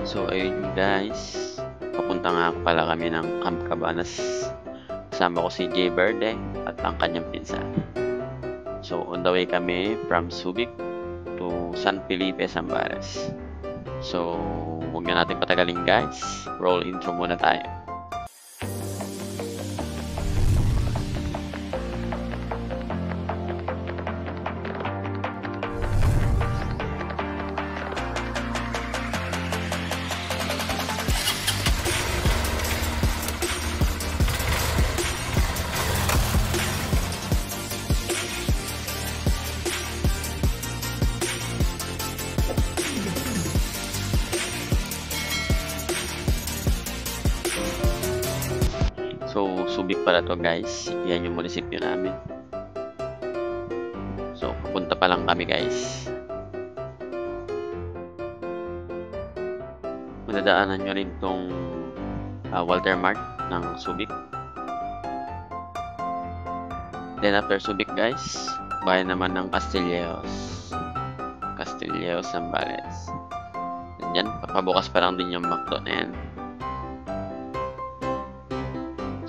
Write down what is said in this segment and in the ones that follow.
So ayun guys, papunta nga pala kami ng Camp Cabanas. Kasama ko si Jay Verde at ang kanyang pinsan. So on the way kami from Subic to San Felipe, Zambales. So huwag na natin patagalin guys, roll intro muna tayo. So, Subic pala to guys. Yan yung munisipyo namin. So, papunta pa lang kami guys. Madadaanan nyo rin tong Walter Mart ng Subic. Then after Subic guys, bayan naman ng Castillejos, Zambales. Yan, papabukas pa lang din yung McDo na yan.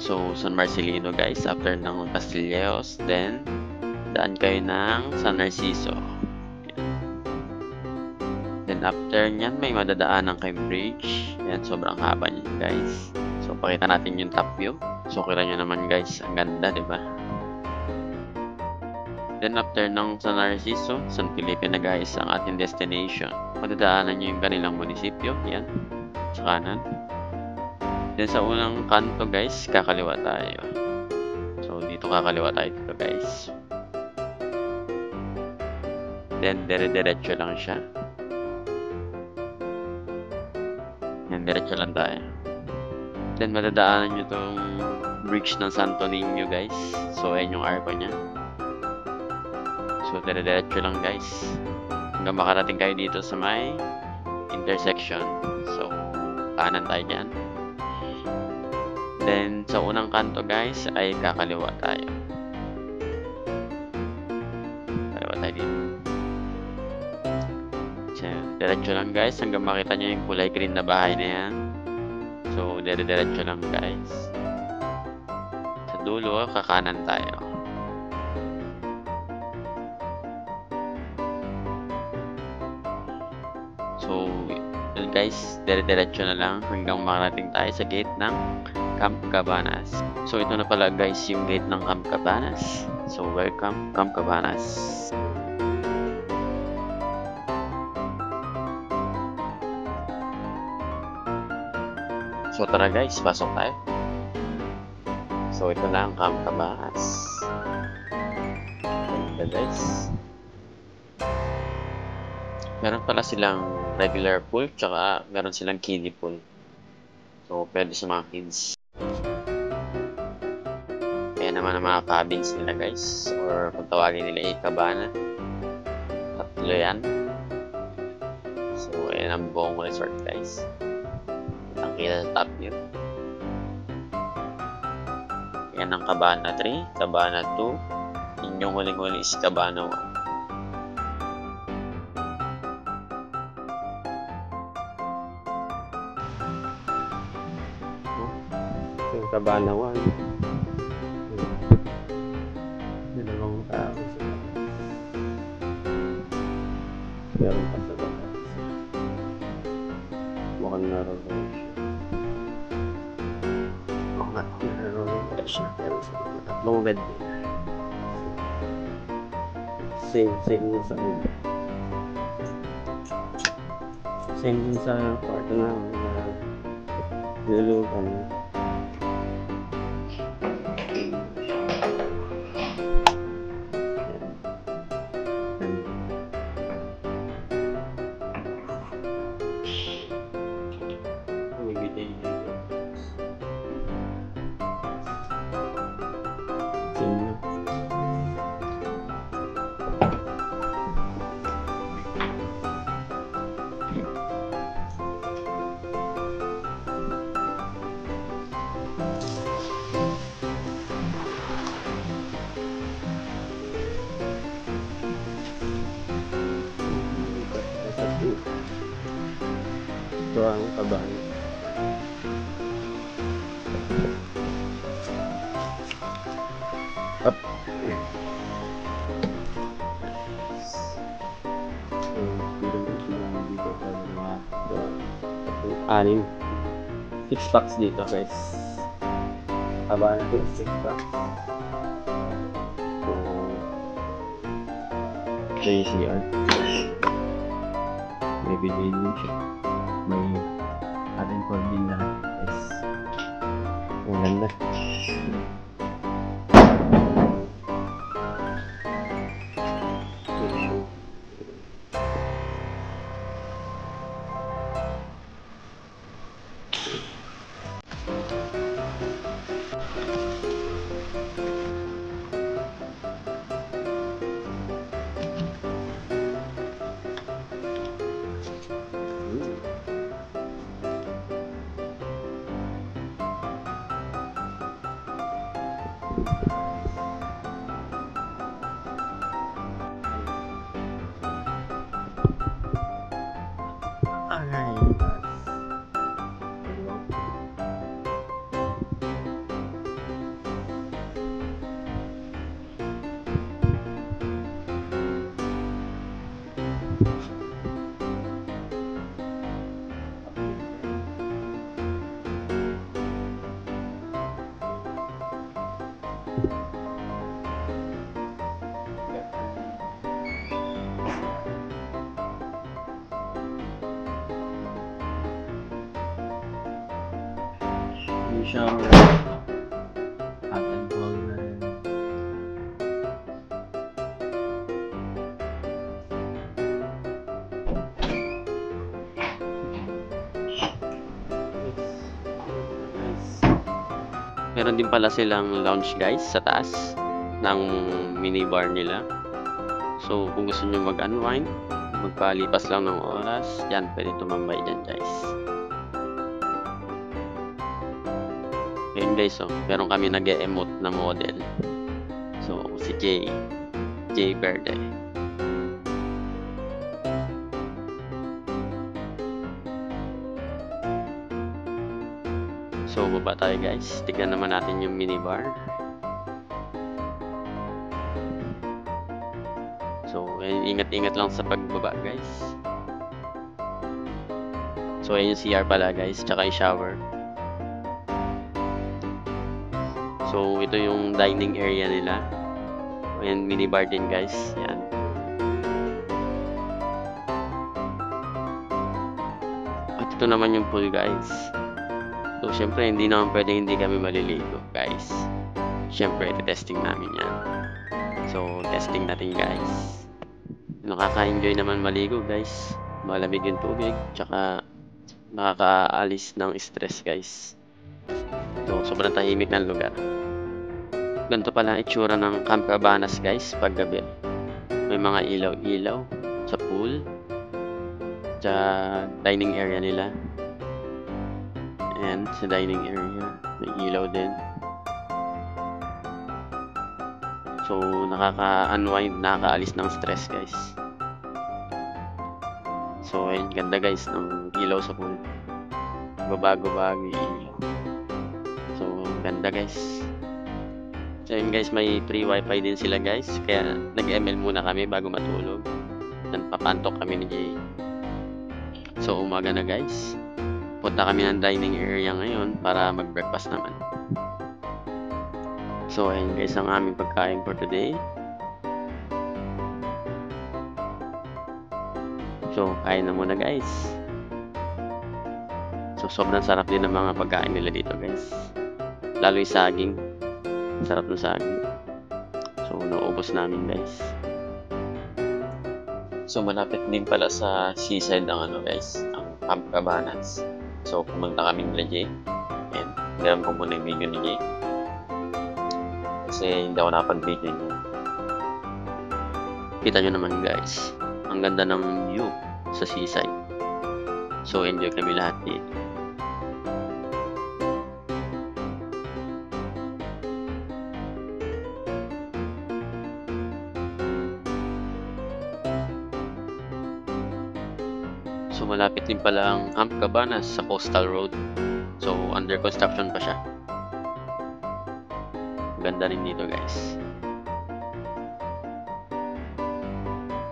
So, San Marcelino guys, after ng Castillejos, then daan kayo ng San Narciso. Yan. Then after nyan, may madadaanan kay bridge. Yan, sobrang haba niyan guys. So, pakita natin yung top view. So, kita nyo naman guys, ang ganda, diba? Then after ng San Narciso, San Felipe na guys ang ating destination. Madadaanan nyo yung kanilang munisipyo. Yan, sa kanan. Then sa unang kanto guys, kakaliwa tayo. So dito kakaliwa tayo dito guys. Then dire-diretso lang siya. Yan, diretso lang tayo. Then madadaanan nyo tong bridge ng Santo Niño guys. So ayan yung arco nya. So dire-diretso lang guys. Hanggang makarating kayo dito sa may intersection. So kanan tayo dyan. Then, sa unang kanto guys, ay kakaliwa tayo. Kaliwa tayo dito. So, diretso lang guys, hanggang makita nyo yung kulay green na bahay na yan. So, diretso lang guys. Sa dulo, kakanan tayo. So, yun guys, diretso na lang hanggang makarating tayo sa gate ng Camp Cabanas. So ito na pala guys yung gate ng Camp Cabanas. So welcome Camp Cabanas. So tara guys, pasok tayo. So ito na ang Camp Cabanas. Ganda guys. Meron pala silang regular pool, tsaka meron silang kiddie pool. So pwede sa mga kids. Ayan naman ang mga cabins nila guys, or kung tawagin nila ay cabana. Tatlo yan. So ayan ang buong resort guys. Kitang kita sa top view. Ayan ang cabana 3, cabana 2. Yung huling-huli is cabana 1. Yung cabana 1. Dalawang tao sila. Meron pa sa baba. Mukhang naroon siya. Oo nga, naroon siya. Meron sa mga tatlong bed. Same din sa same din sa kwarto na nilulukan. Ito ang kabahan. Up. Anim. 6 packs dito guys. Kabahan natin 6 packs. So, ito yung CR. May bilhin din siya. May atin for din lahat. Yes. Ang ganda. Hindi siya hot and cold na rin. Meron din pala silang lounge guys sa taas ng minibar nila. So kung gusto nyo mag-unwind, magpalipas lang ng oras, yan, pwede tumambay dyan guys. Ayun guys, oh, meron kami nag-emote na model. So si J Verde. So baba tayo guys, tignan naman natin yung minibar. So ingat-ingat lang sa pagbaba guys. So ayun yung CR pala guys, tsaka yung shower. So ito yung dining area nila. Ayan, minibar din guys, yan. At ito naman yung pool guys. So, syempre, hindi naman pwede hindi kami maliligo, guys. Syempre, testing namin yan. So, testing natin, guys. Nakaka-enjoy naman maligo, guys. Malamig yung tubig, tsaka nakakaalis ng stress, guys. So, sobrang tahimik ng lugar. Ganito pala ang itsura ng Camp Cabanas, guys, pag gabi. May mga ilaw-ilaw sa pool, sa dining area nila. Ayan, sa dining area, may ilaw din. So, nakaka-unwind, nakakaalis ng stress, guys. So, ayan, ganda guys, ng ilaw sa pool. Babago-bago yung ilaw. So, ganda guys. So, ayan guys, may free wifi din sila guys. Kaya, nag-ML muna kami bago matulog. Then, papantok kami ni Jay. So, umaga na guys. Punta kami ng dining area ngayon para mag-breakfast naman. So, ayun guys ang aming pagkain for today. So, kain na muna guys. So, sobrang sarap din ng mga pagkain nila dito guys. Lalo yung saging. Sarap ng saging. So, naubos namin guys. So, malapit din pala sa seaside ang ano guys, ang Camp Cabanas. So, pumunta kami nila Jay. And, gawin ko muna yung video ni Jay. Kasi hindi ako nakapag-video niya. Kita nyo naman guys, ang ganda ng view sa seaside. So, enjoy kami lahat dito. So malapit din pala ang Camp Cabanas sa Coastal Road. So, under construction pa siya. Ganda rin dito guys.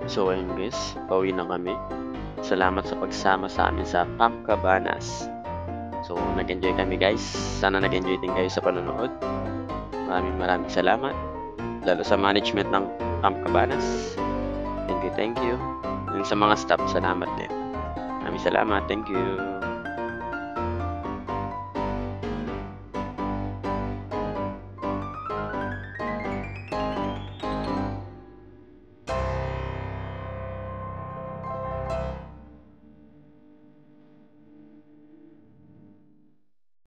So, ayun guys, pauwi na kami. Salamat sa pagsama sa amin sa Camp Cabanas. So, nag-enjoy kami guys. Sana nag-enjoy din kayo sa panonood. Maraming salamat. Lalo sa management ng Camp Cabanas. Thank you. And sa mga staff, salamat din. Maraming salamat. Thank you.